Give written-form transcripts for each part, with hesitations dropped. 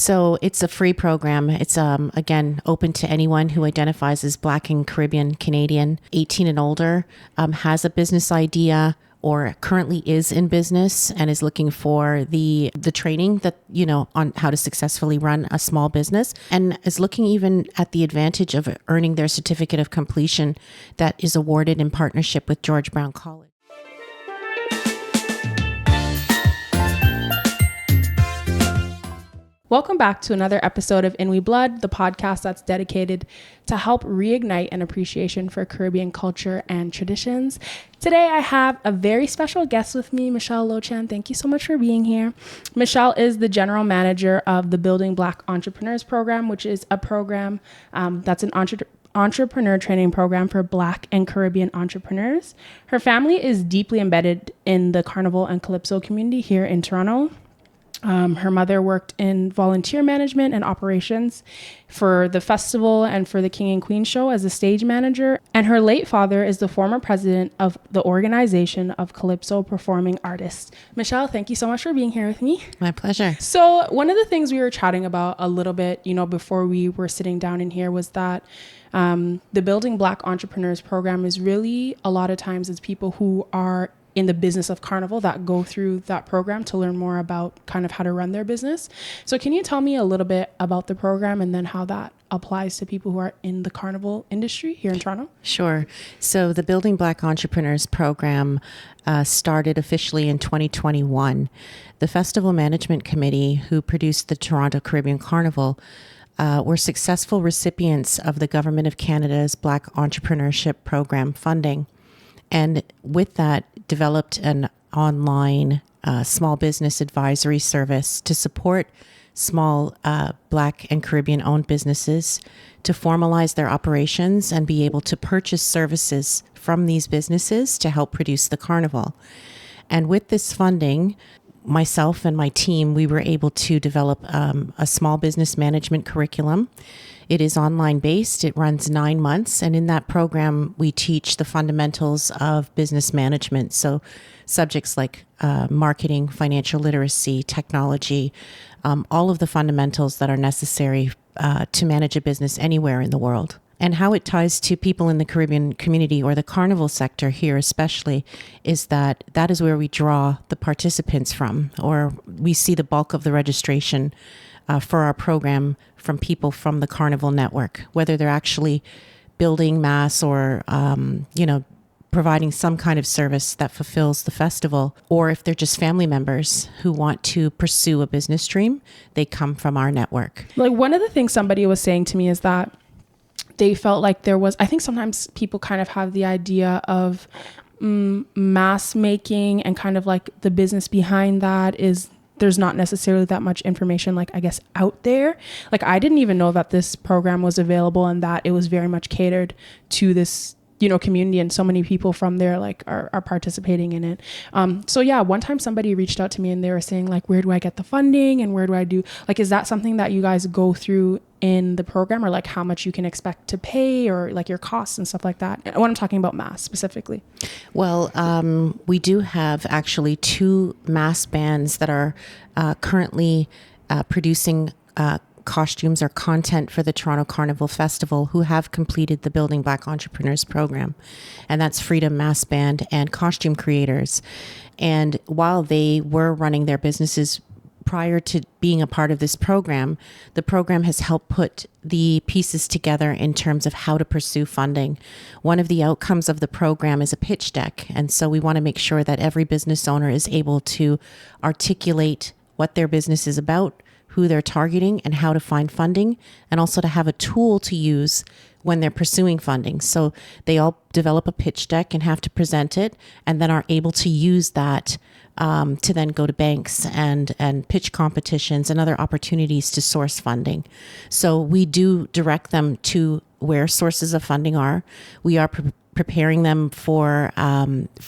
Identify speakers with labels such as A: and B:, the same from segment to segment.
A: So it's a free program. It's again open to anyone who identifies as Black and Caribbean Canadian, 18 and older, has a business idea or currently is in business and is looking for the training that, on how to successfully run a small business, and is looking even at the advantage of earning their certificate of completion that is awarded in partnership with George Brown College.
B: Welcome back to another episode of In We Blood, the podcast that's dedicated to help reignite an appreciation for Caribbean culture and traditions. Today, I have a very special guest with me, Michelle Lochan. Thank you so much for being here. Michelle is the general manager of the Building Black Entrepreneurs program, which is a program that's an entrepreneur training program for Black and Caribbean entrepreneurs. Her family is deeply embedded in the Carnival and Calypso community here in Toronto. Her mother worked in volunteer management and operations for the festival and for the King and Queen show as a stage manager. And her late father is the former president of the Organization of Calypso Performing Artists. Michelle, thank you so much for being here with me.
A: My pleasure.
B: So one of the things we were chatting about a little bit, before we were sitting down in here was that the Building Black Entrepreneurs program is really a lot of times it's people who are in the business of Carnival that go through that program to learn more about kind of how to run their business. So can you tell me a little bit about the program and then how that applies to people who are in the Carnival industry here in Toronto?
A: Sure. So the Building Black Entrepreneurs program started officially in 2021. The Festival Management Committee, who produced the Toronto Caribbean Carnival, were successful recipients of the Government of Canada's Black Entrepreneurship Program funding. And with that, developed an online small business advisory service to support small Black and Caribbean owned businesses to formalize their operations and be able to purchase services from these businesses to help produce the carnival. And with this funding, myself and my team, we were able to develop a small business management curriculum. It is online based. It runs 9 months. And in that program, we teach the fundamentals of business management. So subjects like marketing, financial literacy, technology, all of the fundamentals that are necessary to manage a business anywhere in the world. And how it ties to people in the Caribbean community or the Carnival sector here especially is that is where we draw the participants from, or we see the bulk of the registration for our program from people from the Carnival network, whether they're actually building mass or, providing some kind of service that fulfills the festival, or if they're just family members who want to pursue a business dream, they come from our network.
B: Like one of the things somebody was saying to me is that they felt like I think sometimes people kind of have the idea of mass making and kind of like the business behind that is there's not necessarily that much information, like, I guess, out there. Like, I didn't even know that this program was available and that it was very much catered to this, community, and so many people from there, like, are participating in it. So yeah, one time somebody reached out to me and they were saying, like, where do I get the funding and where do I do, like, is that something that you guys go through in the program, or like how much you can expect to pay, or like your costs and stuff like that? When I'm talking about mass specifically.
A: Well, we do have actually 2 mass bands that are currently producing costumes or content for the Toronto Carnival Festival who have completed the Building Black Entrepreneurs program. And that's Freedom Mass Band and Costume Creators. And while they were running their businesses prior to being a part of this program, the program has helped put the pieces together in terms of how to pursue funding. One of the outcomes of the program is a pitch deck. And so we want to make sure that every business owner is able to articulate what their business is about, who they're targeting, and how to find funding, and also to have a tool to use when they're pursuing funding. So they all develop a pitch deck and have to present it, and then are able to use that to then go to banks and pitch competitions and other opportunities to source funding. So we do direct them to where sources of funding are. We are preparing them for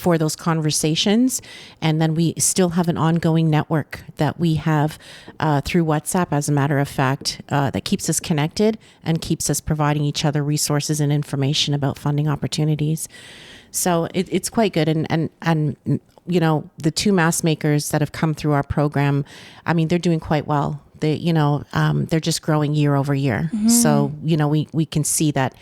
A: those conversations, and then we still have an ongoing network that we have through WhatsApp, as a matter of fact, that keeps us connected and keeps us providing each other resources and information about funding opportunities. So it's quite good, and the 2 mass makers that have come through our program, I mean, they're doing quite well. they're just growing year over year. So, we can see that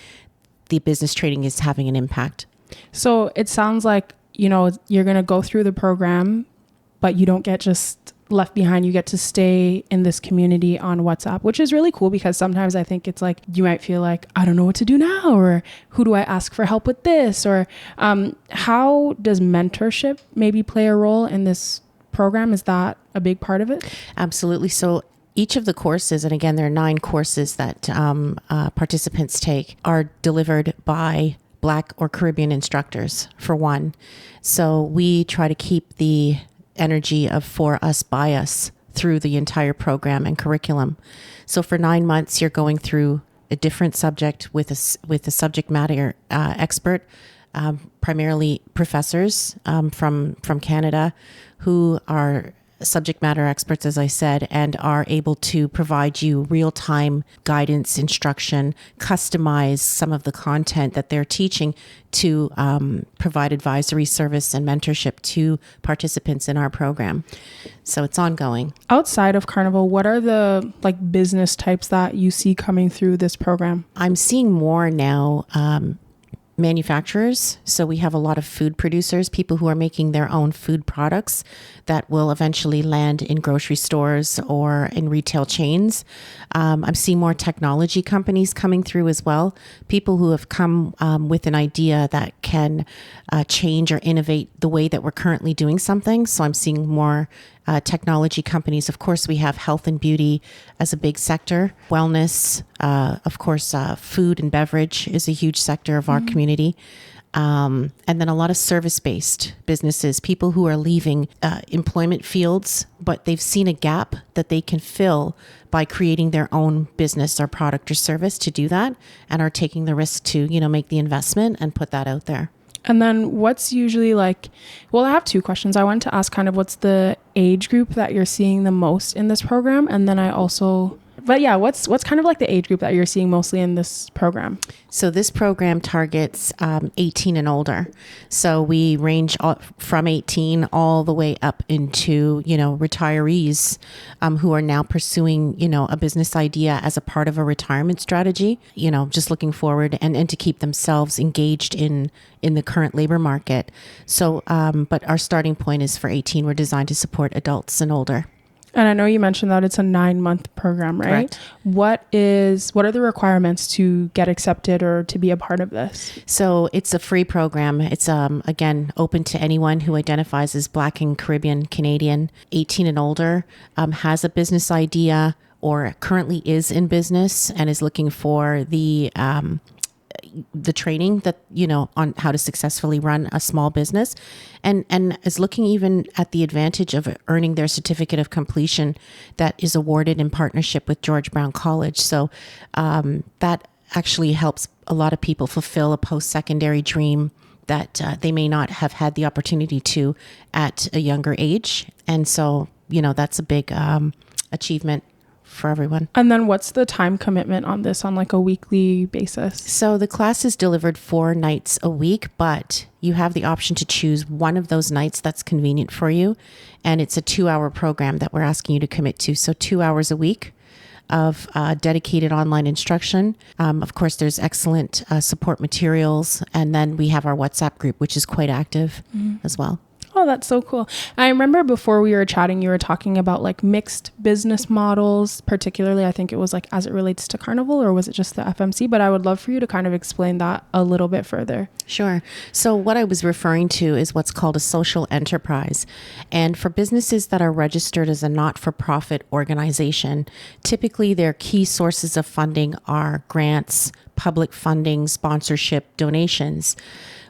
A: the business training is having an impact.
B: So it sounds like, you're going to go through the program, but you don't get just left behind. You get to stay in this community on WhatsApp, which is really cool, because sometimes I think it's like, you might feel like, I don't know what to do now, or who do I ask for help with this? Or how does mentorship maybe play a role in this program? Is that a big part of it?
A: Absolutely. So each of the courses, and again, there are 9 courses that participants take, are delivered by Black or Caribbean instructors, for one. So we try to keep the energy of for us, by us through the entire program and curriculum. So for 9 months, you're going through a different subject with a subject matter expert, primarily professors from Canada, who are subject matter experts, as I said, and are able to provide you real-time guidance, instruction, customize some of the content that they're teaching to provide advisory service and mentorship to participants in our program. So it's ongoing.
B: Outside of Carnival, what are the business types that you see coming through this program?
A: I'm seeing more now manufacturers. So we have a lot of food producers, people who are making their own food products that will eventually land in grocery stores or in retail chains. I'm seeing more technology companies coming through as well. People who have come with an idea that can change or innovate the way that we're currently doing something. So I'm seeing more technology companies. Of course, we have health and beauty as a big sector. Wellness, of course, food and beverage is a huge sector of our community. And then a lot of service-based businesses, people who are leaving employment fields, but they've seen a gap that they can fill by creating their own business or product or service to do that, and are taking the risk to, make the investment and put that out there.
B: And then what's usually I have 2 questions. I wanted to ask kind of what's the age group that you're seeing the most in this program? And then what's kind of the age group that you're seeing mostly in this program?
A: So this program targets 18 and older. So we range from 18 all the way up into, retirees who are now pursuing, a business idea as a part of a retirement strategy, just looking forward and to keep themselves engaged in the current labor market. So, but our starting point is for 18. We're designed to support adults and older.
B: And I know you mentioned that it's a 9-month program, right?
A: Correct.
B: What are the requirements to get accepted or to be a part of this?
A: So it's a free program. It's, again, open to anyone who identifies as Black and Caribbean Canadian, 18 and older, has a business idea or currently is in business and is looking for the training that, on how to successfully run a small business, and is looking even at the advantage of earning their certificate of completion that is awarded in partnership with George Brown College. So that actually helps a lot of people fulfill a post-secondary dream that they may not have had the opportunity to at a younger age. And so, that's a big achievement for everyone.
B: And then what's the time commitment on this on a weekly basis?
A: So the class is delivered 4 nights a week, but you have the option to choose one of those nights that's convenient for you. And it's a 2-hour program that we're asking you to commit to. So 2 hours a week of dedicated online instruction. Of course, there's excellent support materials. And then we have our WhatsApp group, which is quite active as well.
B: Oh, that's so cool. I remember before we were chatting, you were talking about mixed business models, particularly I think it was as it relates to Carnival, or was it just the FMC? But I would love for you to kind of explain that a little bit further.
A: Sure. So what I was referring to is what's called a social enterprise. And for businesses that are registered as a not-for-profit organization, typically their key sources of funding are grants, public funding, sponsorship, donations.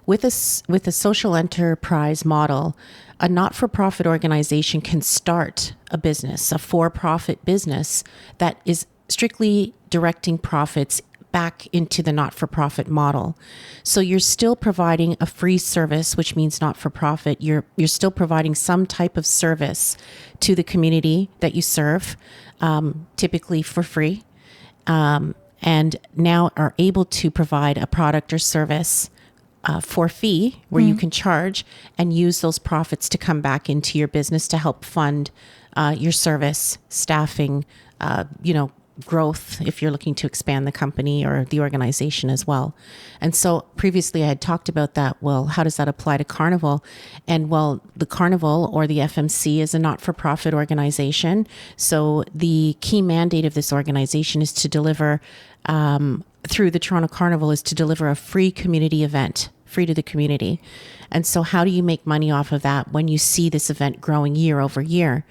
A: With a social enterprise model, a not-for-profit organization can start a business, a for-profit business that is strictly directing profits back into the not-for-profit model. So you're still providing a free service, which means not-for-profit. You're still providing some type of service to the community that you serve, typically for free, and now are able to provide a product or service for fee where you can charge and use those profits to come back into your business to help fund your service, staffing, growth if you're looking to expand the company or the organization as well. And so previously I had talked about that. Well, how does that apply to Carnival? And well, the Carnival or the FMC is a not-for-profit organization. So the key mandate of this organization is to deliver, through the Toronto Carnival, is to deliver a free community event, free to the community. And so how do you make money off of that when you see this event growing year over year?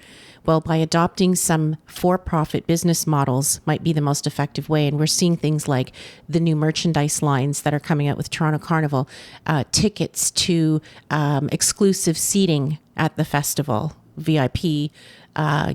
A: Well, by adopting some for-profit business models might be the most effective way. And we're seeing things like the new merchandise lines that are coming out with Toronto Carnival, tickets to exclusive seating at the festival, VIP,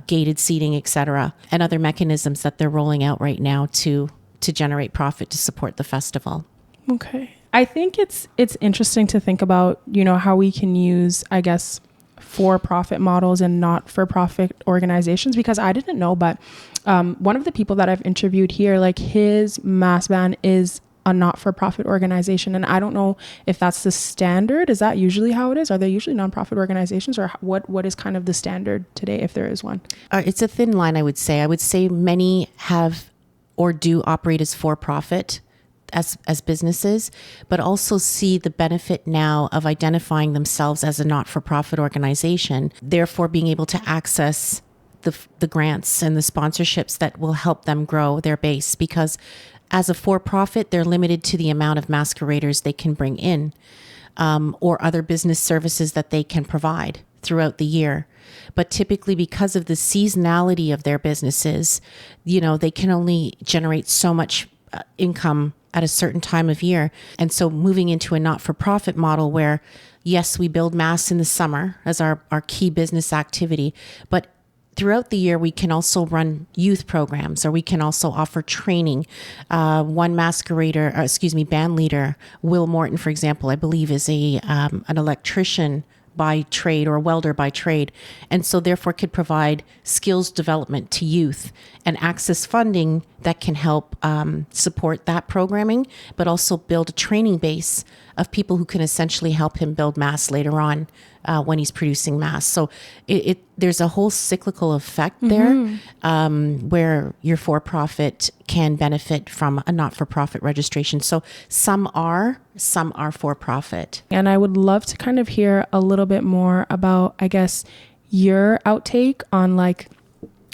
A: gated seating, etc., and other mechanisms that they're rolling out right now to generate profit to support the festival.
B: Okay. I think it's interesting to think about, how we can use, I guess, for-profit models and not-for-profit organizations, because I didn't know, but one of the people that I've interviewed here, like his mass band is a not-for-profit organization, and I don't know if that's the standard. Is that usually how it is? Are they usually non-profit organizations, or what is kind of the standard today, if there is one?
A: It's a thin line, I would say. I would say many have or do operate as for-profit, as businesses, but also see the benefit now of identifying themselves as a not-for-profit organization, therefore being able to access the grants and the sponsorships that will help them grow their base. Because as a for-profit, they're limited to the amount of masqueraders they can bring in, or other business services that they can provide throughout the year. But typically, because of the seasonality of their businesses, they can only generate so much income at a certain time of year. And so moving into a not-for-profit model where, yes, we build mass in the summer as our key business activity, but throughout the year, we can also run youth programs, or we can also offer training. One band leader, Will Morton, for example, I believe is an electrician by trade or a welder by trade, and so therefore could provide skills development to youth and access funding that can help support that programming, but also build a training base of people who can essentially help him build mass later on when he's producing mass. So there's a whole cyclical effect there, where your for-profit can benefit from a not-for-profit registration. So some are for-profit.
B: And I would love to kind of hear a little bit more about, I guess, your outtake on like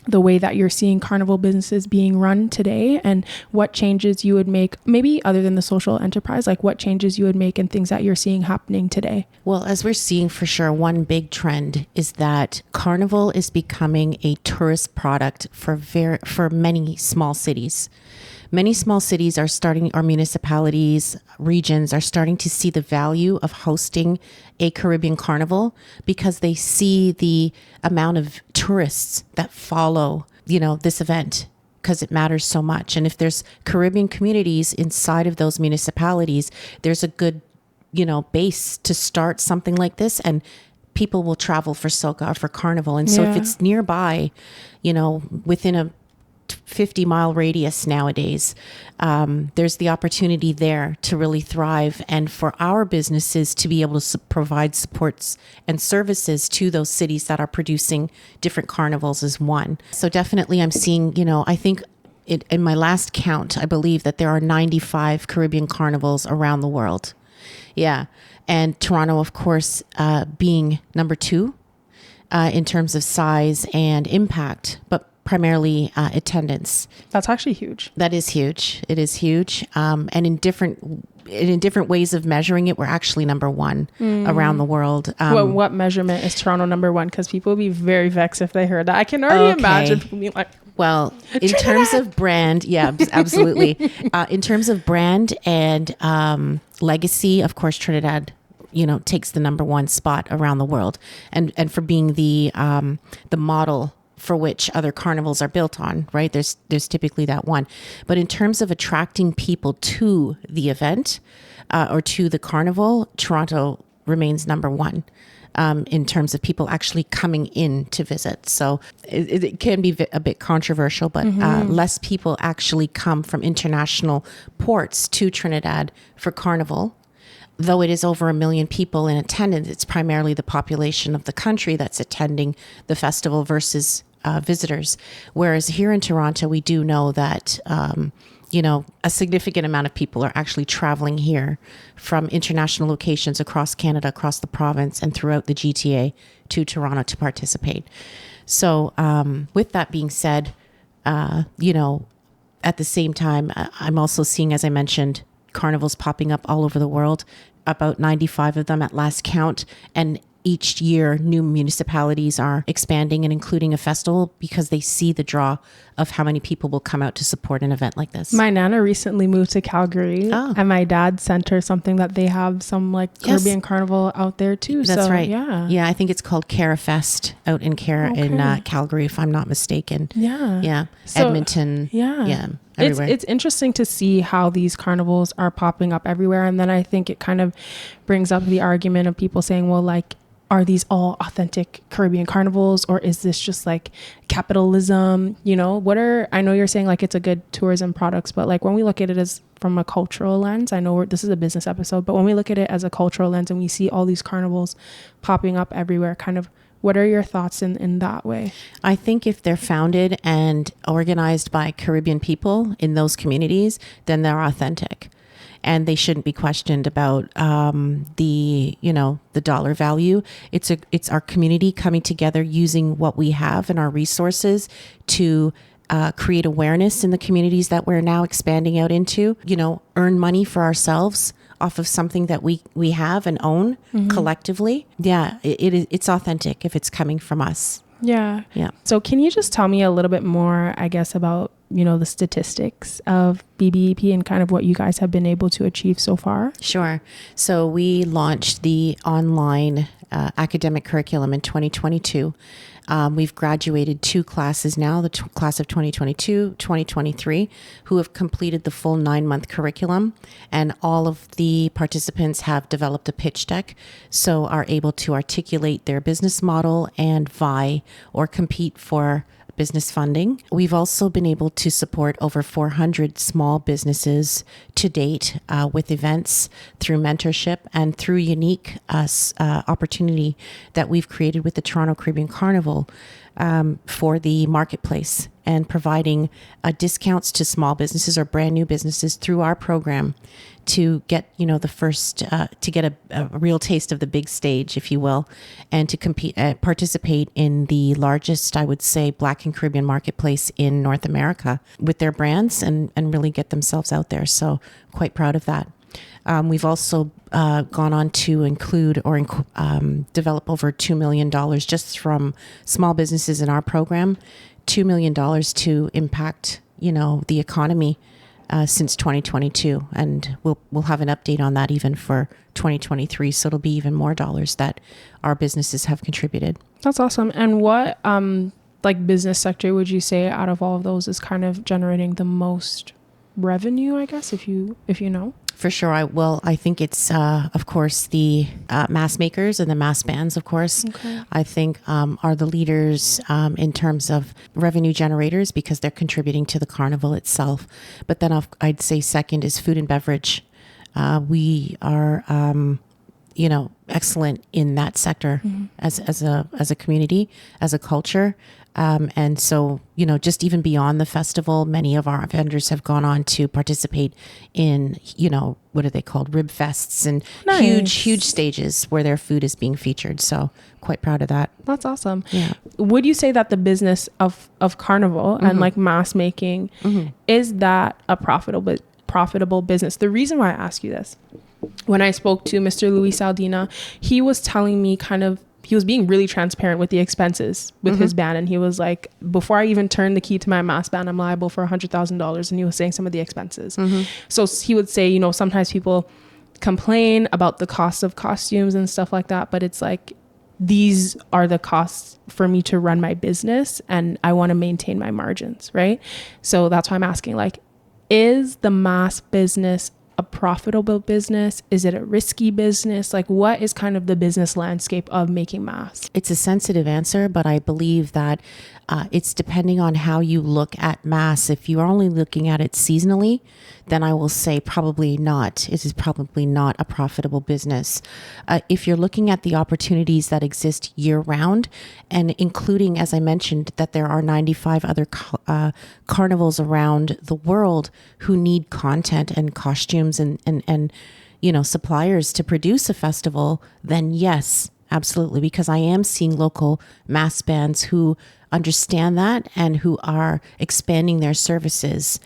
B: the way that you're seeing carnival businesses being run today, and what changes you would make, maybe other than the social enterprise, like what changes you would make and things that you're seeing happening today.
A: Well, as we're seeing for sure, one big trend is that carnival is becoming a tourist product for many small cities. Many small cities are starting, or municipalities, regions are starting to see the value of hosting a Caribbean carnival, because they see the amount of tourists that follow, this event, because it matters so much. And if there's Caribbean communities inside of those municipalities, there's a good, base to start something like this, and people will travel for Soca or for Carnival. And so if it's nearby, within a 50-mile radius nowadays, there's the opportunity there to really thrive, and for our businesses to be able to provide supports and services to those cities that are producing different carnivals is one. So definitely I'm seeing, I think in my last count, I believe that there are 95 Caribbean carnivals around the world. Yeah. And Toronto, of course, being number 2 in terms of size and impact, but primarily attendance.
B: That's actually huge.
A: That is huge. It is huge. And in different ways of measuring it, we're actually number 1 around the world.
B: What measurement is Toronto number 1? Because people would be very vexed if they heard that. I can already imagine people being like,
A: well, in terms of brand, yeah, absolutely. In terms of brand and legacy, of course, Trinidad takes the number 1 spot around the world, and for being the model for which other carnivals are built on, right? There's typically that one. But in terms of attracting people to the event or to the carnival, Toronto remains number 1 in terms of people actually coming in to visit. So it can be a bit controversial, but less people actually come from international ports to Trinidad for carnival. Though it is over 1 million people in attendance, it's primarily the population of the country that's attending the festival versus visitors. Whereas here in Toronto, we do know that, a significant amount of people are actually traveling here from international locations across Canada, across the province, and throughout the GTA to Toronto to participate. So with that being said, at the same time, I'm also seeing, as I mentioned, carnivals popping up all over the world, about 95 of them at last count. And each year, new municipalities are expanding and including a festival because they see the draw of how many people will come out to support an event like this.
B: My Nana recently moved to Calgary, and my dad sent her something that they have some Caribbean Carnival out there too.
A: That's right.
B: Yeah,
A: I think it's called Cara Fest out in Calgary, if I'm not mistaken.
B: Yeah.
A: So, Edmonton. Yeah. Everywhere.
B: It's interesting to see how these carnivals are popping up everywhere, and then I think it kind of brings up the argument of people saying, well, are these all authentic Caribbean carnivals, or is this just capitalism? I know you're saying it's a good tourism products, but when we look at it as from a cultural lens, I know this is a business episode, but when we look at it as a cultural lens and we see all these carnivals popping up everywhere, kind of what are your thoughts in that way?
A: I think if they're founded and organized by Caribbean people in those communities, then they're authentic. And they shouldn't be questioned about the dollar value. It's our community coming together using what we have and our resources to create awareness in the communities that we're now expanding out into. Earn money for ourselves off of something that we have and own collectively. Yeah, it's authentic if it's coming from us.
B: Yeah. So can you just tell me a little bit more, I guess, about the statistics of BBEP and kind of what you guys have been able to achieve so far?
A: Sure. So we launched the online academic curriculum in 2022. We've graduated 2 classes now, the class of 2022, 2023, who have completed the full 9-month curriculum. And all of the participants have developed a pitch deck, so are able to articulate their business model and vie or compete for business funding. We've also been able to support over 400 small businesses to date with events through mentorship and through unique opportunity that we've created with the Toronto Caribbean Carnival for the marketplace and providing discounts to small businesses or brand new businesses through our program to get, the first, to get a real taste of the big stage, if you will, and to participate in the largest, I would say, Black and Caribbean marketplace in North America with their brands and really get themselves out there. So quite proud of that. We've also gone on to include or develop over $2 million just from small businesses in our program, $2 million to impact, the economy since 2022. And we'll have an update on that even for 2023. So it'll be even more dollars that our businesses have contributed.
B: That's awesome. And what business sector would you say out of all of those is kind of generating the most revenue, I guess, if you know?
A: For sure. I think it's, of course, the mass makers and the mass bands, of course, I think are the leaders in terms of revenue generators because they're contributing to the carnival itself. But then I'd say second is food and beverage. We are, excellent in that sector as a community, as a culture. And so, just even beyond the festival, many of our vendors have gone on to participate in, what are they called? Rib fests and huge stages where their food is being featured. So quite proud of that.
B: That's awesome.
A: Yeah.
B: Would you say that the business of Carnival and mass making, is that a profitable business? The reason why I ask you this, when I spoke to Mr. Louis Saldina, he was telling me he was being really transparent with the expenses with his band. And he was like, before I even turned the key to my mass band, I'm liable for $100,000. And he was saying some of the expenses. So he would say, sometimes people complain about the cost of costumes and stuff like that. But it's like, these are the costs for me to run my business and I want to maintain my margins, right? So that's why I'm asking, is the mass business profitable business? Is it a risky business? Like, what is kind of the business landscape of making masks?
A: It's a sensitive answer, but I believe that it's depending on how you look at masks. If you're only looking at it seasonally, then I will say probably not. It is probably not a profitable business. If you're looking at the opportunities that exist year round, and including, as I mentioned, that there are 95 other carnivals around the world who need content and costumes and suppliers to produce a festival, then yes, absolutely, because I am seeing local mass bands who understand that and who are expanding their services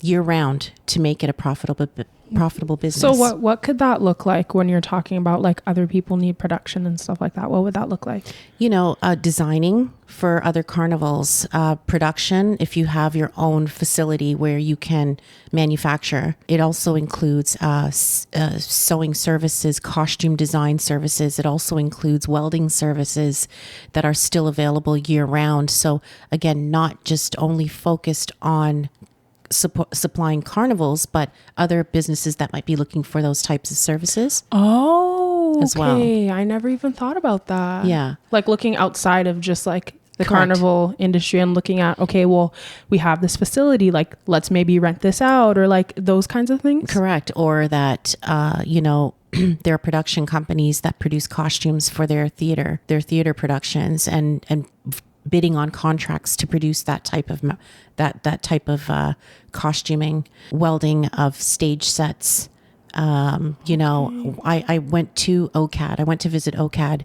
A: year round to make it a profitable business.
B: So what could that look like when you're talking about like other people need production and stuff like that? What would that look like?
A: Designing for other carnivals, production, if you have your own facility where you can manufacture. It also includes sewing services, costume design services. It also includes welding services that are still available year round. So again, not just only focused on supplying carnivals, but other businesses that might be looking for those types of services.
B: Oh,
A: as well.
B: I never even thought about that.
A: Yeah.
B: Like looking outside of just like the
A: Correct.
B: carnival industry and looking at, okay, well, we have this facility, like let's maybe rent this out, or like those kinds of things.
A: Correct. Or that, there are production companies that produce costumes for their theater productions and bidding on contracts to produce that type of costuming, welding of stage sets. I went to OCAD. I went to visit OCAD,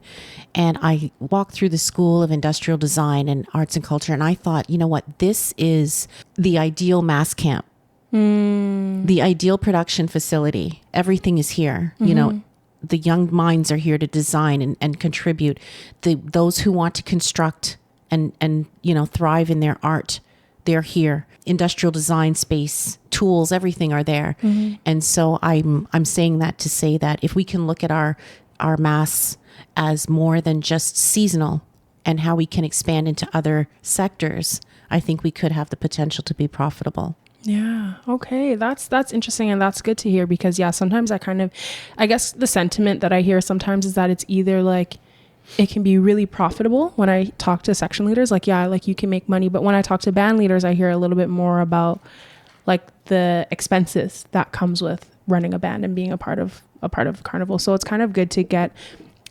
A: and I walked through the School of Industrial Design and Arts and Culture, and I thought, you know what, this is the ideal mass camp, the ideal production facility. Everything is here. The young minds are here to design and contribute. Those who want to construct and thrive in their art, they're here. Industrial design space, tools, everything are there. And so I'm saying that to say that if we can look at our mass as more than just seasonal and how we can expand into other sectors, I think we could have the potential to be profitable.
B: Yeah. Okay. That's interesting. And that's good to hear because sometimes I guess the sentiment that I hear sometimes is that it's either like, it can be really profitable when I talk to section leaders, like you can make money. But when I talk to band leaders, I hear a little bit more about like the expenses that comes with running a band and being a part of Carnival. So it's kind of good to get,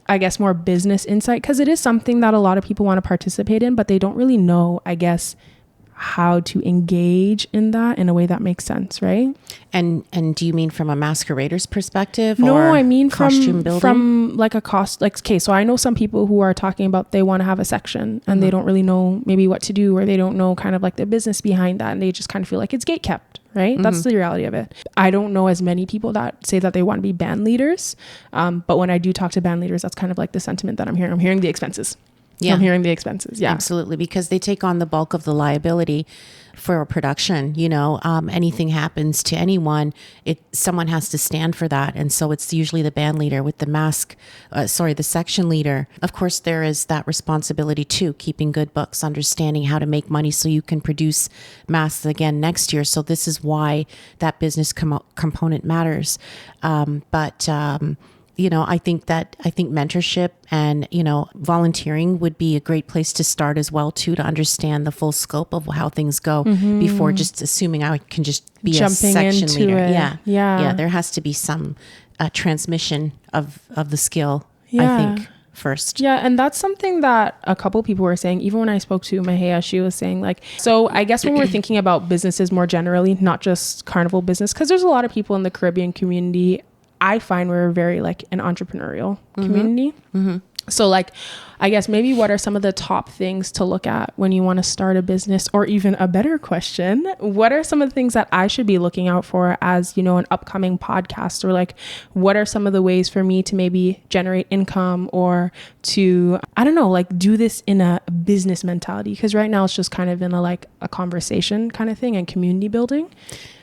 B: I guess, more business insight, because it is something that a lot of people want to participate in, but they don't really know, I guess, how to engage in that in a way that makes sense, right?
A: And do you mean from a masquerader's perspective?
B: No,
A: or
B: I mean
A: costume building?
B: from like a cost, like, okay, so I know some people who are talking about they want to have a section and they don't really know maybe what to do, or they don't know kind of like the business behind that, and they just kind of feel like it's gate kept, right? That's the reality of it. I don't know as many people that say that they want to be band leaders, but when I do talk to band leaders, that's kind of like the sentiment that I'm hearing. I'm hearing the expenses.
A: Yeah.
B: I'm hearing the expenses. Yeah,
A: absolutely. Because they take on the bulk of the liability for a production. Anything happens to anyone, someone has to stand for that. And so it's usually the band leader with the section leader. Of course, there is that responsibility too, keeping good books, understanding how to make money so you can produce masks again next year. So this is why that business component matters. I think mentorship and, volunteering would be a great place to start as well, too, to understand the full scope of how things go before just assuming I can just be
B: jumping
A: a section
B: into
A: leader.
B: it.
A: Yeah. There has to be some transmission of the skill,
B: Yeah.
A: I think, first.
B: Yeah. And that's something that a couple people were saying. Even when I spoke to Mahea, she was saying so I guess when we're thinking about businesses more generally, not just carnival business, because there's a lot of people in the Caribbean community, I find we're very like an entrepreneurial community. So I guess maybe what are some of the top things to look at when you want to start a business, or even a better question, what are some of the things that I should be looking out for as, an upcoming podcast, or what are some of the ways for me to maybe generate income, or to, I don't know, do this in a business mentality? Because right now it's just kind of in a conversation kind of thing and community building.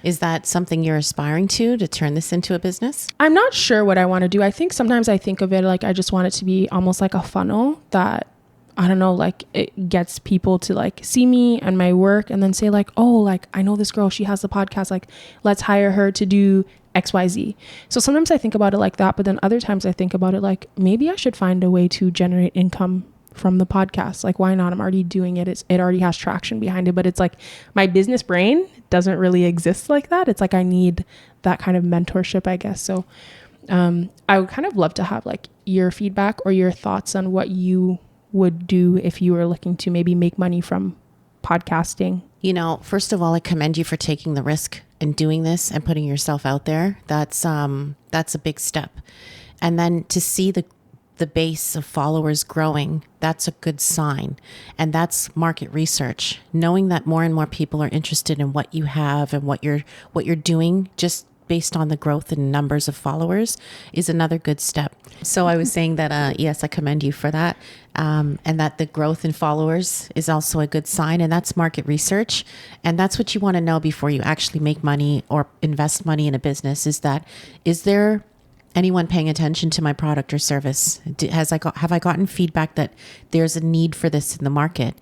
A: Is that something you're aspiring to turn this into a business?
B: I'm not sure what I want to do. I think sometimes I think of it I just want it to be almost like a funnel that, I don't know, it gets people to see me and my work and then say oh, I know this girl, she has the podcast, let's hire her to do XYZ. So sometimes I think about it like that, but then other times I think about it like, maybe I should find a way to generate income from the podcast. Like, why not? I'm already doing it. It already has traction behind it, but it's like my business brain doesn't really exist like that. It's like I need that kind of mentorship, I guess. So I would kind of love to have like your feedback or your thoughts on what you would do if you were looking to maybe make money from podcasting.
A: You know, first of all, I commend you for taking the risk and doing this and putting yourself out there. That's a big step. And then to see the base of followers growing, that's a good sign. And that's market research. Knowing that more and more people are interested in what you have and what you're doing, just based on the growth in numbers of followers, is another good step. So I was saying that, yes, I commend you for that. And that the growth in followers is also a good sign. And that's market research. And that's what you want to know before you actually make money or invest money in a business, is there anyone paying attention to my product or service? Have I gotten feedback that there's a need for this in the market?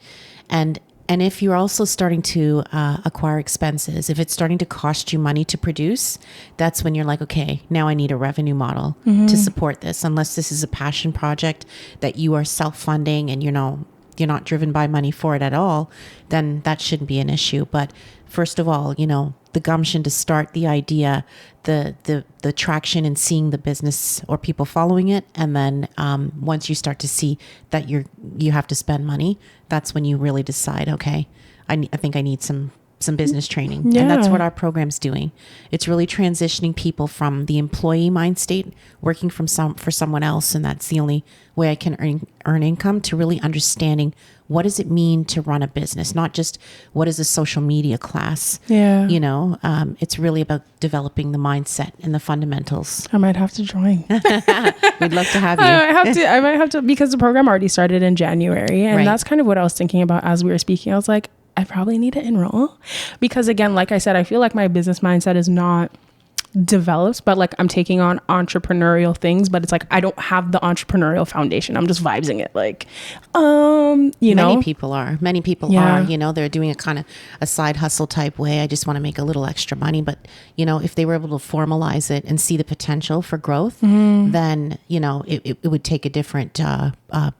A: And if you're also starting to acquire expenses, if it's starting to cost you money to produce, that's when you're like, okay, now I need a revenue model to support this. Unless this is a passion project that you are self-funding and you're not driven by money for it at all, then that shouldn't be an issue. But first of all, the gumption to start the idea, the traction in seeing the business or people following it. And then once you start to see that you have to spend money, that's when you really decide, okay, I think I need some business training. Yeah. And that's what our program's doing. It's really transitioning people from the employee mind state, working for someone else, and that's the only way I can earn income, to really understanding what does it mean to run a business, not just what is a social media class.
B: Yeah.
A: It's really about developing the mindset and the fundamentals.
B: I might have to join.
A: We'd love to have you.
B: I might have to, because the program already started in January. And that's kind of what I was thinking about as we were speaking. I was like, I probably need to enroll, because again, like I said, I feel like my business mindset is not develops, but like I'm taking on entrepreneurial things, but it's like I don't have the entrepreneurial foundation. I'm just vibesing it, like many
A: people are they're doing a kind of a side hustle type way. I just want to make a little extra money, but if they were able to formalize it and see the potential for growth, then it would take a different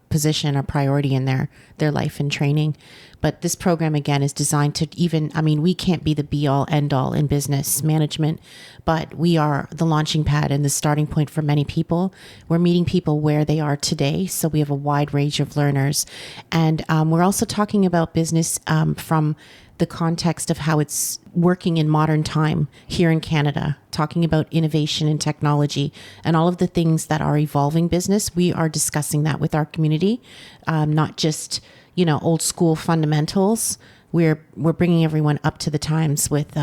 A: position or priority in their life and training. But this program, again, is designed to we can't be the be all end all in business management, but we are the launching pad and the starting point for many people. We're meeting people where they are today. So we have a wide range of learners. And we're also talking about business from the context of how it's working in modern time here in Canada, talking about innovation and technology and all of the things that are evolving business. We are discussing that with our community, not just old school fundamentals. We're bringing everyone up to the times with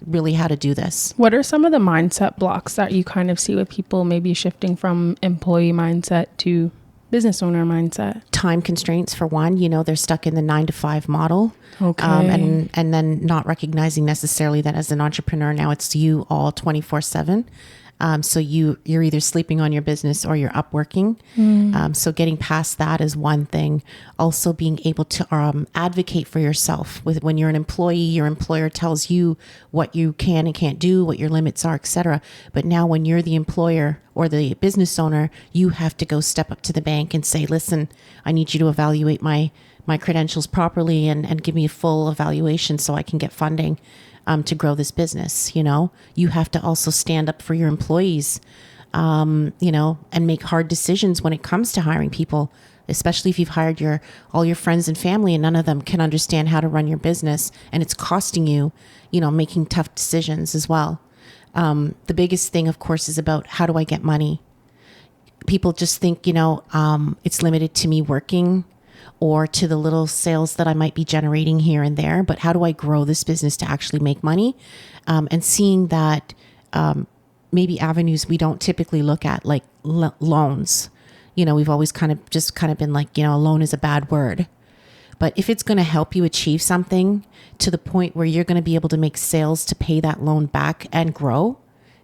A: really how to do this. What
B: are some of the mindset blocks that you kind of see with people maybe shifting from employee mindset to business owner mindset?
A: Time constraints for one. They're stuck in the 9-to-5 model.
B: Okay.
A: And then not recognizing necessarily that as an entrepreneur now it's you all 24/7. So you're either sleeping on your business or you're up working. So getting past that is one thing. Also being able to advocate for yourself. When you're an employee, your employer tells you what you can and can't do, what your limits are, etc. But now when you're the employer or the business owner, you have to go step up to the bank and say, listen, I need you to evaluate my credentials properly and give me a full evaluation so I can get funding. To grow this business, you have to also stand up for your employees, and make hard decisions when it comes to hiring people, especially if you've hired all your friends and family and none of them can understand how to run your business and it's costing you, making tough decisions as well. The biggest thing, of course, is about how do I get money? People just think, it's limited to me working or to the little sales that I might be generating here and there. But how do I grow this business to actually make money? And seeing that maybe avenues we don't typically look at, like loans. We've always kind of been like, a loan is a bad word. But if it's going to help you achieve something to the point where you're going to be able to make sales to pay that loan back and grow,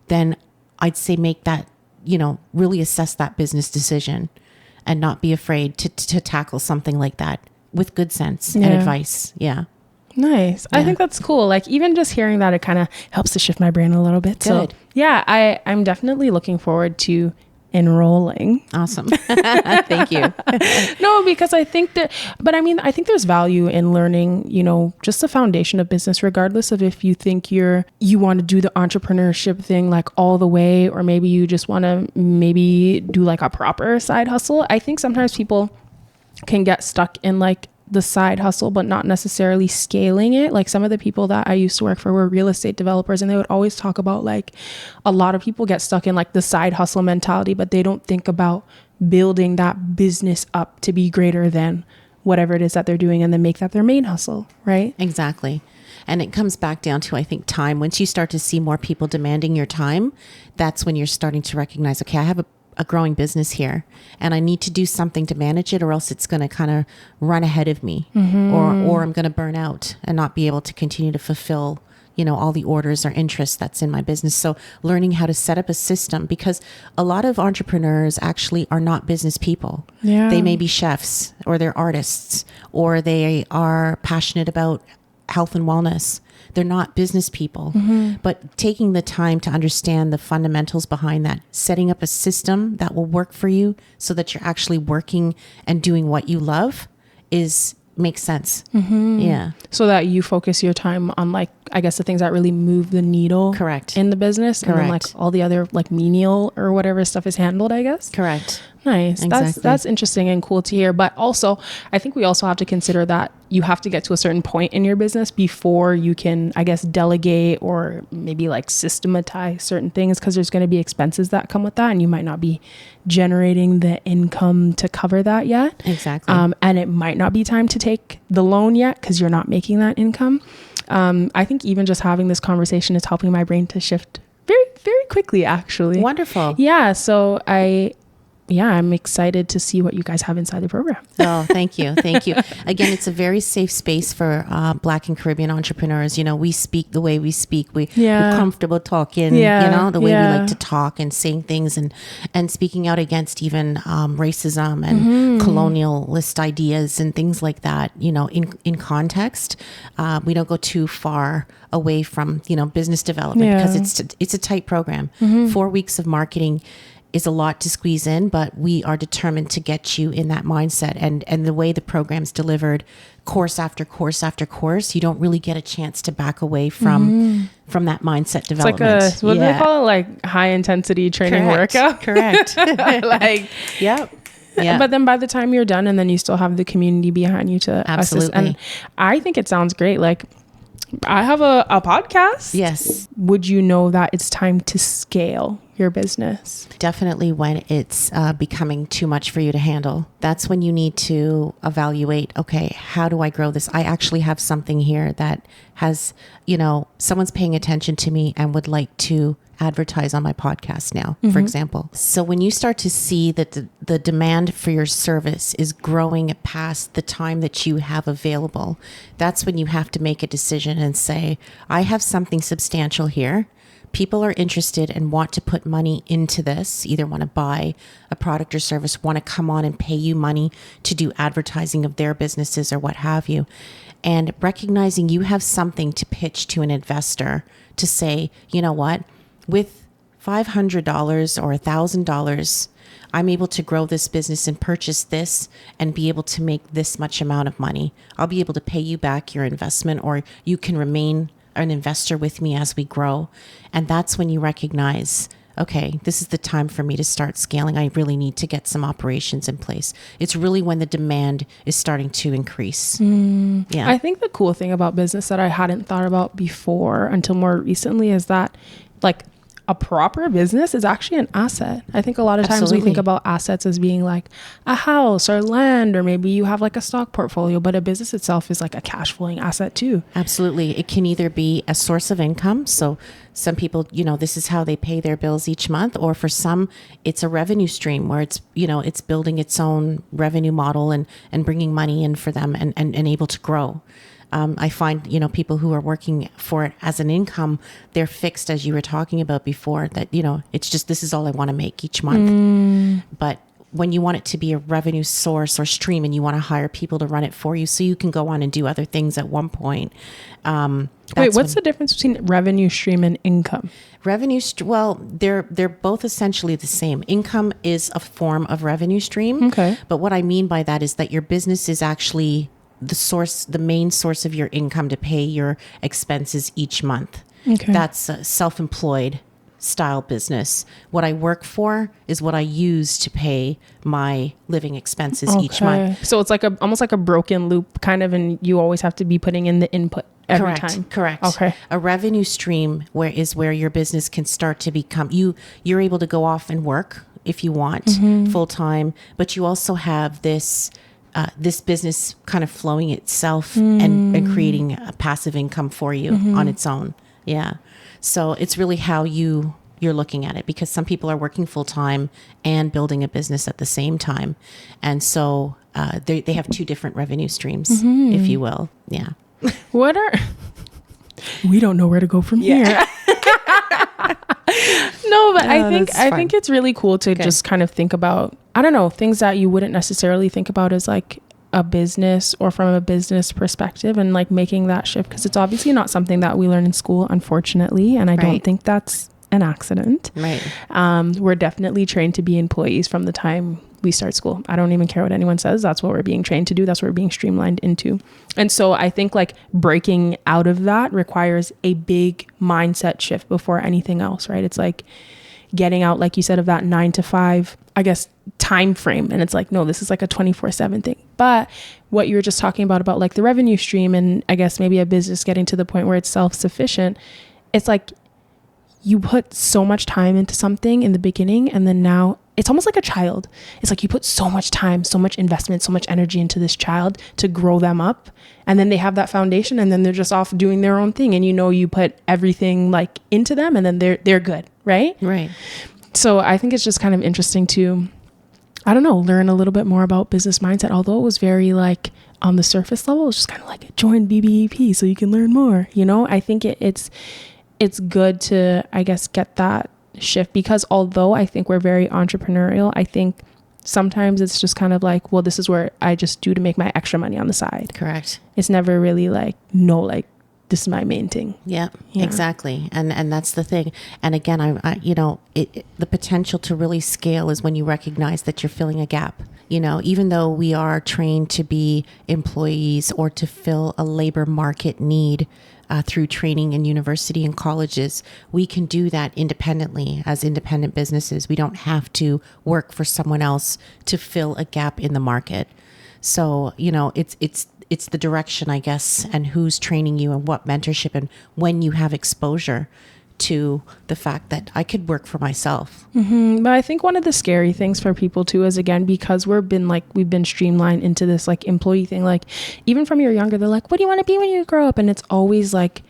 A: then I'd say make that, really assess that business decision. And not be afraid to tackle something like that with good sense and advice. Yeah.
B: Nice. Yeah. I think that's cool. Like even just hearing that, it kind of helps to shift my brain a little bit.
A: Good.
B: So Yeah, I'm definitely looking forward to enrolling.
A: Awesome. Thank you.
B: No, because I think I think there's value in learning, just the foundation of business, regardless of if you think you want to do the entrepreneurship thing like all the way, or maybe you just want to maybe do like a proper side hustle. I think sometimes people can get stuck in like the side hustle, but not necessarily scaling it. Like some of the people that I used to work for were real estate developers, and they would always talk about like a lot of people get stuck in like the side hustle mentality, but they don't think about building that business up to be greater than whatever it is that they're doing, and then make that their main hustle, right?
A: Exactly. And it comes back down to, I think, time. Once you start to see more people demanding your time, that's when you're starting to recognize, okay, I have a growing business here, and I need to do something to manage it, or else it's going to kind of run ahead of me, or I'm going to burn out and not be able to continue to fulfill, all the orders or interests that's in my business. So learning how to set up a system, because a lot of entrepreneurs actually are not business people.
B: Yeah.
A: They may be chefs, or they're artists, or they are passionate about health and wellness. They're not business people, but taking the time to understand the fundamentals behind that, setting up a system that will work for you so that you're actually working and doing what you love makes sense. Yeah.
B: So that you focus your time on like, I guess the things that really move the needle.
A: Correct.
B: In the business.
A: Correct.
B: And then like all the other like menial or whatever stuff is handled, I guess.
A: Correct.
B: Nice.
A: Exactly.
B: That's interesting and cool to hear. But also, I think we also have to consider that you have to get to a certain point in your business before you can, I guess, delegate or maybe like systematize certain things, because there's going to be expenses that come with that, and you might not be generating the income to cover that yet.
A: Exactly.
B: And it might not be time to take the loan yet because you're not making that income. I think even just having this conversation is helping my brain to shift very, very quickly, actually.
A: Wonderful.
B: Yeah. So I'm excited to see what you guys have inside the program.
A: Oh, thank you. Thank you. Again, it's a very safe space for Black and Caribbean entrepreneurs. We speak the way we speak. We're comfortable talking, the way we like to talk and saying things and speaking out against even racism and colonialist ideas and things like that, in context. We don't go too far away from, business development because it's a tight program. 4 weeks of marketing is a lot to squeeze in, but we are determined to get you in that mindset. And the way the program's delivered, course after course after course, you don't really get a chance to back away from that mindset development.
B: It's like what do they call it? Like high intensity training workout?
A: Correct.
B: Like,
A: yep. Yeah.
B: But then by the time you're done, and then you still have the community behind you to assist. And I think it sounds great. Like, I have a podcast.
A: Yes.
B: Would you know that it's time to scale your business?
A: Definitely when it's becoming too much for you to handle. That's when you need to evaluate, okay, how do I grow this? I actually have something here that has, someone's paying attention to me and would like to advertise on my podcast now, for example. So when you start to see that the demand for your service is growing past the time that you have available, that's when you have to make a decision and say, I have something substantial here. People are interested and want to put money into this, either want to buy a product or service, want to come on and pay you money to do advertising of their businesses or what have you. And recognizing you have something to pitch to an investor to say, you know what, with $500 or $1,000, I'm able to grow this business and purchase this and be able to make this much amount of money. I'll be able to pay you back your investment, or you can remain an investor with me as we grow. And that's when you recognize, okay, this is the time for me to start scaling. I really need to get some operations in place. It's really when the demand is starting to increase. Yeah.
B: I think the cool thing about business that I hadn't thought about before until more recently is that, like, a proper business is actually an asset. I think a lot of times we think about assets as being like a house or land, or maybe you have like a stock portfolio, but a business itself is like a cash flowing asset too.
A: Absolutely. It can either be a source of income. So some people, this is how they pay their bills each month, or for some, it's a revenue stream where it's, it's building its own revenue model and bringing money in for them and able to grow. I find, people who are working for it as an income, they're fixed, as you were talking about before, that, it's just, this is all I want to make each month. But when you want it to be a revenue source or stream and you want to hire people to run it for you so you can go on and do other things at one point.
B: Wait, what's the difference between revenue stream and income?
A: Well, they're both essentially the same. Income is a form of revenue stream.
B: Okay.
A: But what I mean by that is that your business is actually the main source of your income to pay your expenses each month.
B: Okay.
A: That's a self-employed style business. What I work for is what I use to pay my living expenses each month.
B: So it's like almost like a broken loop kind of, and you always have to be putting in the input every time.
A: Correct.
B: Okay.
A: A revenue stream where your business can start to become, you're able to go off and work if you want full time, but you also have this business kind of flowing itself and creating a passive income for you on its own. Yeah. So it's really how you're looking at it, because some people are working full time and building a business at the same time. And so they have two different revenue streams, if you will. Yeah.
B: We don't know where to go from here. No, but I think it's really cool to just kind of think about, I don't know, things that you wouldn't necessarily think about as like a business or from a business perspective, and like making that shift, because it's obviously not something that we learn in school, unfortunately, and I don't think that's an accident.
A: Right.
B: We're definitely trained to be employees from the time we start school. I don't even care what anyone says. That's what we're being trained to do. That's what we're being streamlined into. And so I think like breaking out of that requires a big mindset shift before anything else, right? It's like getting out, like you said, of that 9 to 5, I guess, time frame. And it's like, no, this is like a 24/7 thing. But what you were just talking about like the revenue stream, and I guess maybe a business getting to the point where it's self-sufficient, it's like you put so much time into something in the beginning, and then now it's almost like a child. It's like you put so much time, so much investment, so much energy into this child to grow them up, and then they have that foundation, and then they're just off doing their own thing, and you put everything like into them, and then they're good, right?
A: Right.
B: So I think it's just kind of interesting to, I don't know, learn a little bit more about business mindset. Although it was very like on the surface level, it's just kind of like join BBEP so you can learn more. I think it's good to, I guess, get that shift, because although I think we're very entrepreneurial, I think sometimes it's just kind of like, well, this is where I just do to make my extra money on the side.
A: Correct.
B: It's never really like, no, like this is my main thing.
A: Yeah, exactly. And that's the thing. And again, the potential to really scale is when you recognize that you're filling a gap. Even though we are trained to be employees or to fill a labor market need through training in university and colleges, we can do that independently as independent businesses. We don't have to work for someone else to fill a gap in the market. So, it's the direction, I guess, and who's training you and what mentorship, and when you have exposure to the fact that I could work for myself.
B: But I think one of the scary things for people too is, again, because we've been streamlined into this like employee thing, like even from you're younger, they're like, what do you want to be when you grow up? And it's always like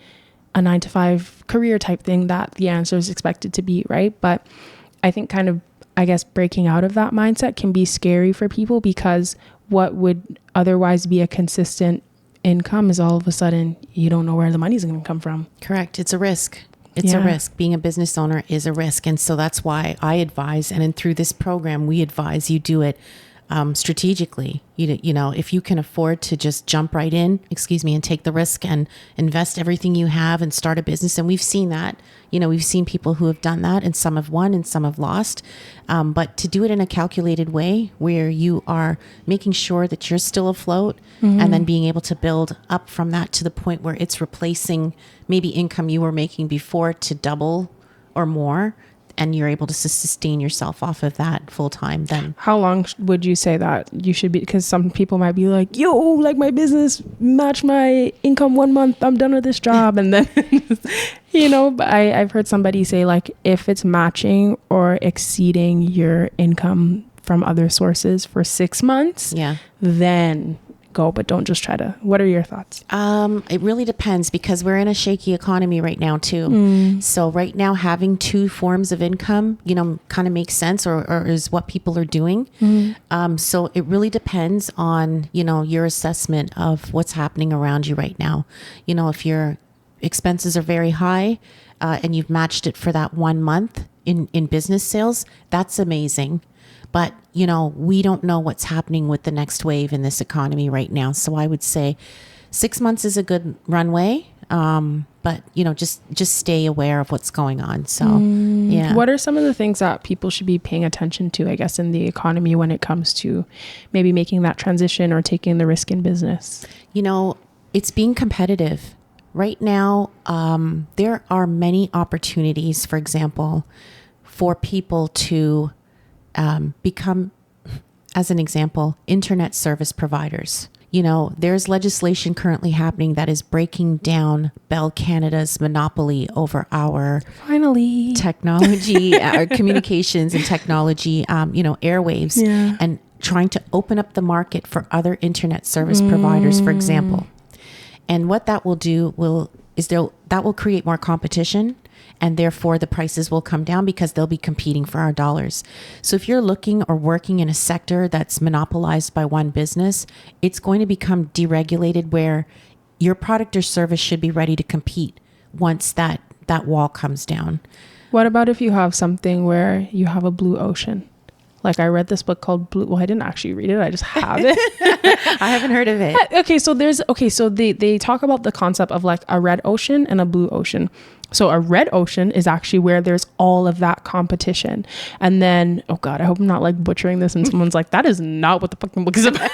B: a 9 to 5 career type thing that the answer is expected to be, right? But I think kind of, I guess, breaking out of that mindset can be scary for people, because what would otherwise be a consistent income is all of a sudden you don't know where the money's going to come from.
A: Correct. It's a risk. It's a risk. Being a business owner is a risk. And so that's why I advise, and through this program, we advise you do it strategically. If you can afford to just jump right in, and take the risk and invest everything you have and start a business. And we've seen that, we've seen people who have done that, and some have won and some have lost. But to do it in a calculated way where you are making sure that you're still afloat, and then being able to build up from that to the point where it's replacing maybe income you were making before to double or more, and you're able to sustain yourself off of that full time. Then
B: how long would you say that you should be? Because some people might be like, yo, like my business match my income 1 month, I'm done with this job. And then, but I've heard somebody say, like, if it's matching or exceeding your income from other sources for 6 months, then go, but don't just try to. What are your thoughts?
A: It really depends, because we're in a shaky economy right now too. So right now, having 2 forms of income, kind of makes sense, or is what people are doing. So it really depends on, your assessment of what's happening around you right now. If your expenses are very high, and you've matched it for that 1 month in business sales, that's amazing. But, we don't know what's happening with the next wave in this economy right now. So I would say 6 months is a good runway. But just stay aware of what's going on. So, yeah.
B: What are some of the things that people should be paying attention to, I guess, in the economy when it comes to maybe making that transition or taking the risk in business?
A: It's being competitive right now. There are many opportunities, for example, for people to become, as an example, internet service providers. There's legislation currently happening that is breaking down Bell Canada's monopoly over our
B: finally
A: technology, our communications and technology, airwaves, and trying to open up the market for other internet service providers, for example. And what that will do that will create more competition, and therefore the prices will come down because they'll be competing for our dollars. So if you're looking or working in a sector that's monopolized by one business, it's going to become deregulated, where your product or service should be ready to compete once that wall comes down.
B: What about if you have something where you have a blue ocean? Like, I read this book called Blue. Well, I didn't actually read it. I just have it.
A: I haven't heard of it.
B: So they talk about the concept of like a red ocean and a blue ocean. So a red ocean is actually where there's all of that competition. And then, oh God, I hope I'm not like butchering this and someone's like, that is not what the fucking book is about.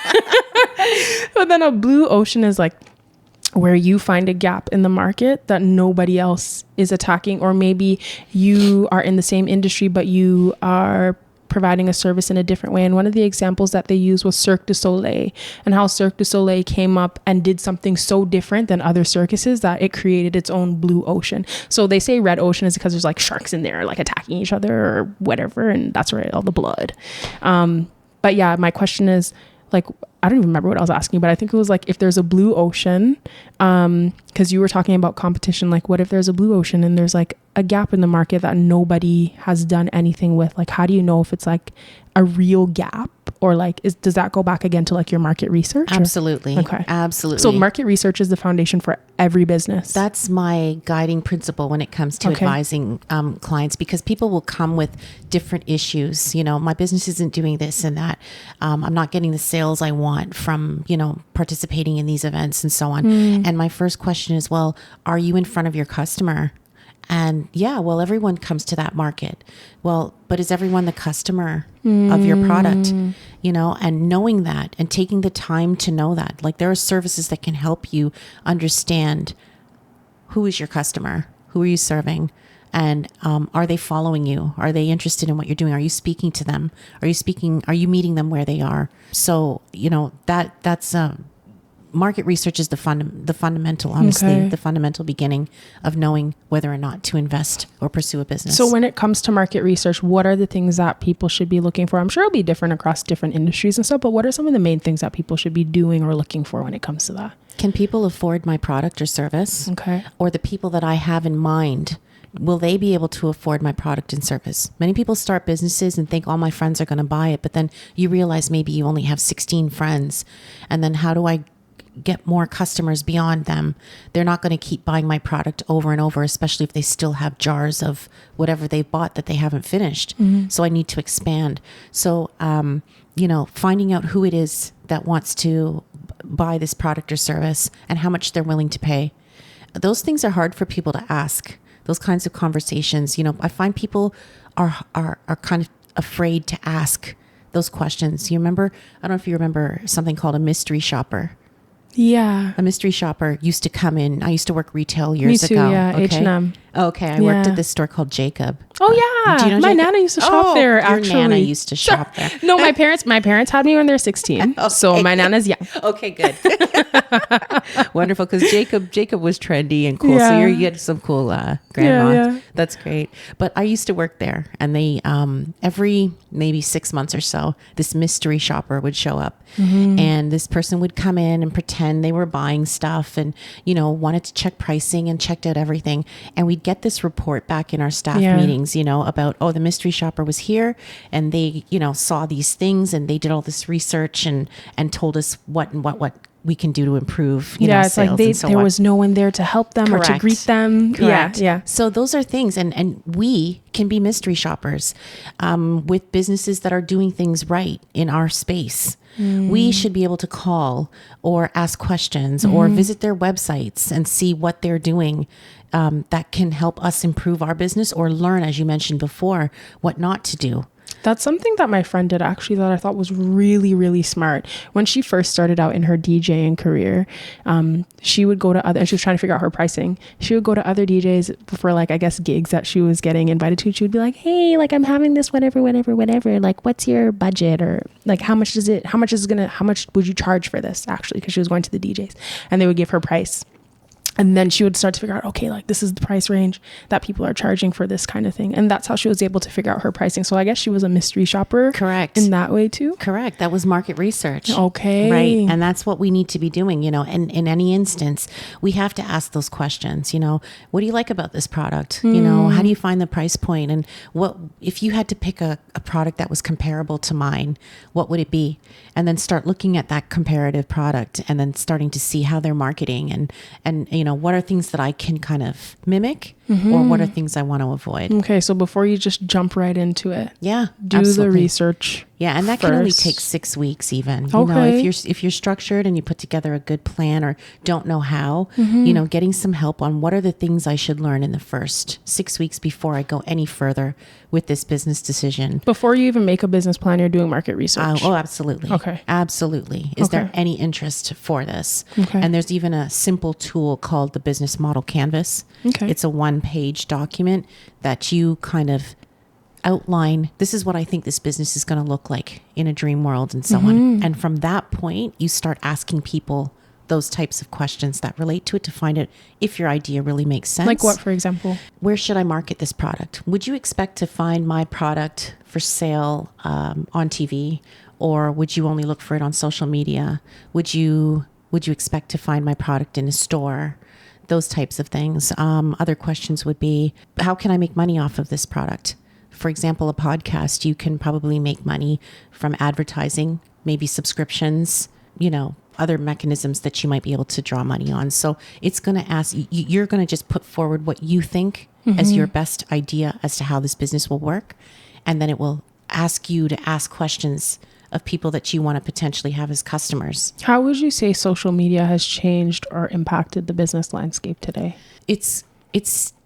B: But then a blue ocean is like where you find a gap in the market that nobody else is attacking, or maybe you are in the same industry, but you are providing a service in a different way. And one of the examples that they used was Cirque du Soleil, and how Cirque du Soleil came up and did something so different than other circuses that it created its own blue ocean. So they say red ocean is because there's like sharks in there like attacking each other or whatever, and that's where all the blood. But yeah, my question is, like, I don't even remember what I was asking, but I think it was like, if there's a blue ocean, because you were talking about competition, like what if there's a blue ocean and there's like a gap in the market that nobody has done anything with? Like, how do you know if it's like a real gap, or like, does that go back again to like your market research?
A: Absolutely.
B: Okay.
A: Absolutely.
B: So market research is the foundation for every business.
A: That's my guiding principle when it comes to advising clients, because people will come with different issues. My business isn't doing this and that. I'm not getting the sales I want from, participating in these events and so on. And my first question is, well, are you in front of your customer? And everyone comes to that market. Well, but is everyone the customer of your product? And knowing that and taking the time to know that, like, there are services that can help you understand who is your customer, who are you serving, and are they following you? Are they interested in what you're doing? Are you speaking to them? Are you meeting them where they are? So, that's market research is the fundamental, honestly, the fundamental beginning of knowing whether or not to invest or pursue a business.
B: So when it comes to market research, what are the things that people should be looking for? I'm sure it'll be different across different industries and stuff, but what are some of the main things that people should be doing or looking for when it comes to that?
A: Can people afford my product or service?
B: Okay.
A: Or the people that I have in mind, will they be able to afford my product and service? Many people start businesses and think all my friends are going to buy it, but then you realize maybe you only have 16 friends. And then how do I get more customers beyond them? They're not going to keep buying my product over and over, especially if they still have jars of whatever they bought that they haven't finished. So I need to expand. So, finding out who it is that wants to buy this product or service and how much they're willing to pay. Those things are hard for people to ask. Those kinds of conversations, I find people are kind of afraid to ask those questions. I don't know if you remember something called a mystery shopper.
B: Yeah.
A: A mystery shopper used to come in. I used to work retail years
B: Me too,
A: ago.
B: yeah.
A: Okay.
B: H&M.
A: Okay. I worked at this store called Jacob.
B: Oh yeah.
A: Do you know
B: my
A: Jacob?
B: Nana used to shop there, actually.
A: Your Nana used to shop there.
B: No, my parents had me when they're 16.
A: Okay.
B: So my Nana's young.
A: Okay, good. Wonderful. Because Jacob was trendy and cool.
B: Yeah.
A: So you had some cool grandma.
B: Yeah.
A: That's great. But I used to work there, and they every maybe 6 months or so, this mystery shopper would show up, and this person would come in and pretend they were buying stuff, and wanted to check pricing and checked out everything, and we'd get this report back in our staff meetings, about, the mystery shopper was here, and they saw these things, and they did all this research and told us what we can do to improve,
B: it's
A: sales
B: like
A: and so
B: there
A: on.
B: was no one there to help them or to
A: Correct.
B: greet them.
A: Correct.
B: Yeah.
A: So those are things, and we can be mystery shoppers with businesses that are doing things right in our space. We should be able to call or ask questions or visit their websites and see what they're doing that can help us improve our business, or learn, as you mentioned before, what not to do.
B: That's something that my friend did actually that I thought was really, really smart. When she first started out in her DJing career, she would go to she was trying to figure out her pricing. She would go to other DJs for like, I guess, gigs that she was getting invited to. She would be like, hey, like I'm having this, whatever. Like, what's your budget? Or like, how much would you charge for this, actually? Because she was going to the DJs and they would give her price. And then she would start to figure out, okay, like this is the price range that people are charging for this kind of thing. And that's how she was able to figure out her pricing. So I guess she was a mystery shopper.
A: Correct.
B: In that way too.
A: Correct. That was market research.
B: Okay.
A: Right. And that's what we need to be doing, and in any instance, we have to ask those questions, what do you like about this product? How do you find the price point? And what, if you had to pick a product that was comparable to mine, what would it be? And then start looking at that comparative product and then starting to see how they're marketing and what are things that I can kind of mimic or what are things I want to avoid.
B: Okay. So before you just jump right into it.
A: Yeah.
B: Do
A: absolutely.
B: the research.
A: Yeah, and that
B: first.
A: can only take 6 weeks even.
B: Okay.
A: If you're structured and you put together a good plan or don't know how, getting some help on what are the things I should learn in the first 6 weeks before I go any further with this business decision.
B: Before you even make a business plan, you're doing market research.
A: Oh, absolutely.
B: Okay.
A: Absolutely. Is there any interest for this?
B: Okay.
A: And there's even a simple tool called the Business Model Canvas.
B: Okay.
A: It's a 1-page document that you kind of outline, this is what I think this business is going to look like in a dream world and so on. And from that point, you start asking people those types of questions that relate to it to find out if your idea really makes sense.
B: Like what, for example?
A: Where should I market this product? Would you expect to find my product for sale on TV? Or would you only look for it on social media? Would you expect to find my product in a store? Those types of things. Other questions would be, how can I make money off of this product? For example, a podcast, you can probably make money from advertising, maybe subscriptions, other mechanisms that you might be able to draw money on. So it's going to ask, you're going to just put forward what you think as your best idea as to how this business will work. And then it will ask you to ask questions of people that you want to potentially have as customers.
B: How would you say social media has changed or impacted the business landscape today?
A: It's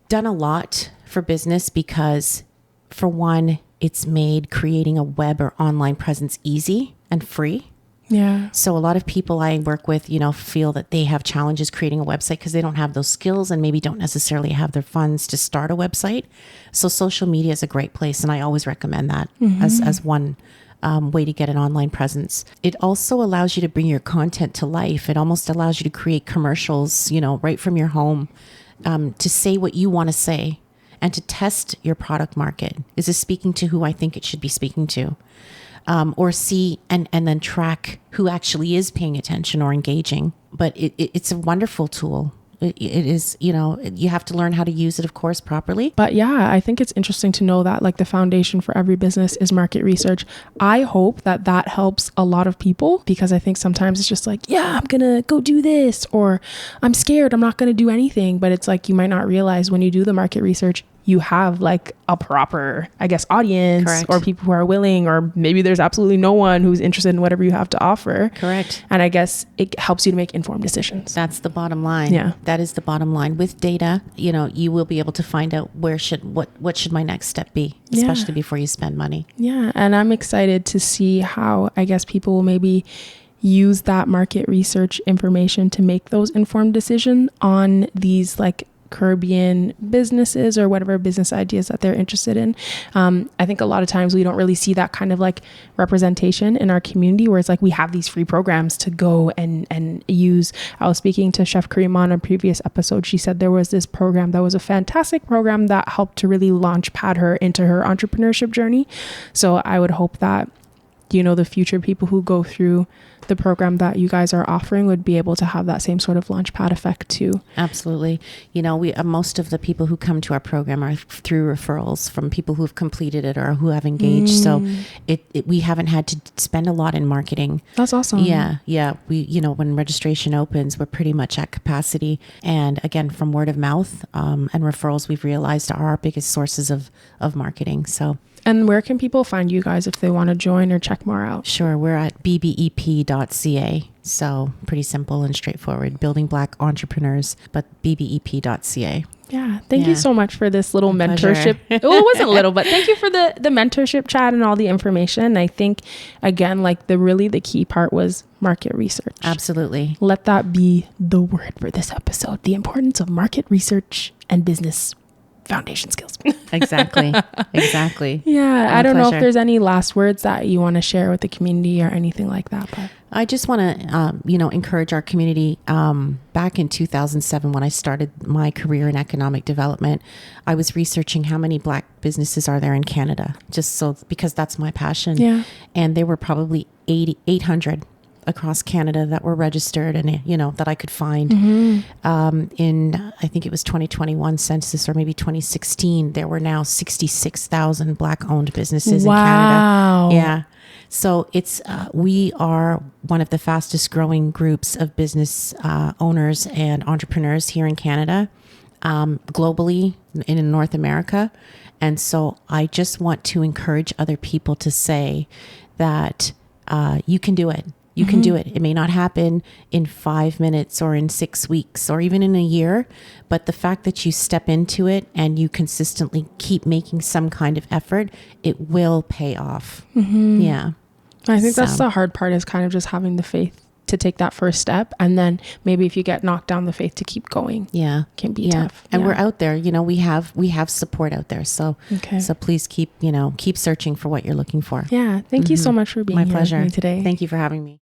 A: done a lot for business because, for one, it's made creating a web or online presence easy and free.
B: Yeah.
A: So a lot of people I work with, feel that they have challenges creating a website because they don't have those skills and maybe don't necessarily have their funds to start a website. So social media is a great place. And I always recommend that as one way to get an online presence. It also allows you to bring your content to life. It almost allows you to create commercials, right from your home, to say what you want to say and to test your product market. Is this speaking to who I think it should be speaking to? Or see and then track who actually is paying attention or engaging. But it's a wonderful tool. It is, you have to learn how to use it, of course, properly.
B: But yeah, I think it's interesting to know that like the foundation for every business is market research. I hope that helps a lot of people, because I think sometimes it's just like, yeah, I'm going to go do this, or I'm scared, I'm not going to do anything. But it's like, you might not realize when you do the market research, you have like a proper, I guess, audience. Correct. Or people who are willing, or maybe there's absolutely no one who's interested in whatever you have to offer. Correct. And I guess it helps you to make informed decisions.
A: That's the bottom line. Yeah. That is the bottom line. With data, you will be able to find out what should my next step be, especially before you spend money. Yeah.
B: And I'm excited to see how, I guess, people will maybe use that market research information to make those informed decisions on these like Caribbean businesses or whatever business ideas that they're interested in. I think a lot of times we don't really see that kind of like representation in our community, where it's like we have these free programs to go and use. I was speaking to Chef Karima on a previous episode. She said there was this program that was a fantastic program that helped to really launch pad her into her entrepreneurship journey. So I would hope that the future people who go through the program that you guys are offering would be able to have that same sort of launchpad effect too.
A: Absolutely. We most of the people who come to our program are through referrals from people who have completed it or who have engaged. So we haven't had to spend a lot in marketing.
B: That's awesome.
A: Yeah. We, when registration opens, we're pretty much at capacity. And again, from word of mouth and referrals, we've realized are our biggest sources of marketing. So.
B: And where can people find you guys if they want to join or check more out?
A: Sure. We're at BBEP.ca. So pretty simple and straightforward. Building Black Entrepreneurs, but BBEP.ca.
B: Yeah. Thank you so much for this little mentorship.
A: Pleasure.
B: Well, it wasn't little, but thank you for the mentorship chat and all the information. I think, again, like the key part was market research.
A: Absolutely.
B: Let that be the word for this episode. The importance of market research and business foundation skills.
A: Exactly.
B: Yeah. I don't know if there's any last words that you want to share with the community or anything like that, but
A: I just want to, encourage our community. Back in 2007, when I started my career in economic development, I was researching how many Black businesses are there in Canada, because that's my passion.
B: Yeah.
A: And there were probably 800 across Canada that were registered and, that I could find. In, I think it was 2021 census or maybe 2016, there were now 66,000 Black owned businesses in Canada. Yeah. So we are one of the fastest growing groups of business owners and entrepreneurs here in Canada, globally in North America. And so I just want to encourage other people to say that you can do it. You can do it. It may not happen in 5 minutes or in 6 weeks or even in a year, but the fact that you step into it and you consistently keep making some kind of effort, it will pay off. Yeah.
B: I think that's the hard part, is kind of just having the faith to take that first step. And then maybe if you get knocked down, the faith to keep going.
A: Yeah.
B: Can be tough.
A: And we're out there, we have support out there. So, so please keep searching for what you're looking for.
B: Yeah. Thank you so much for being here with me today.
A: Thank you for having me.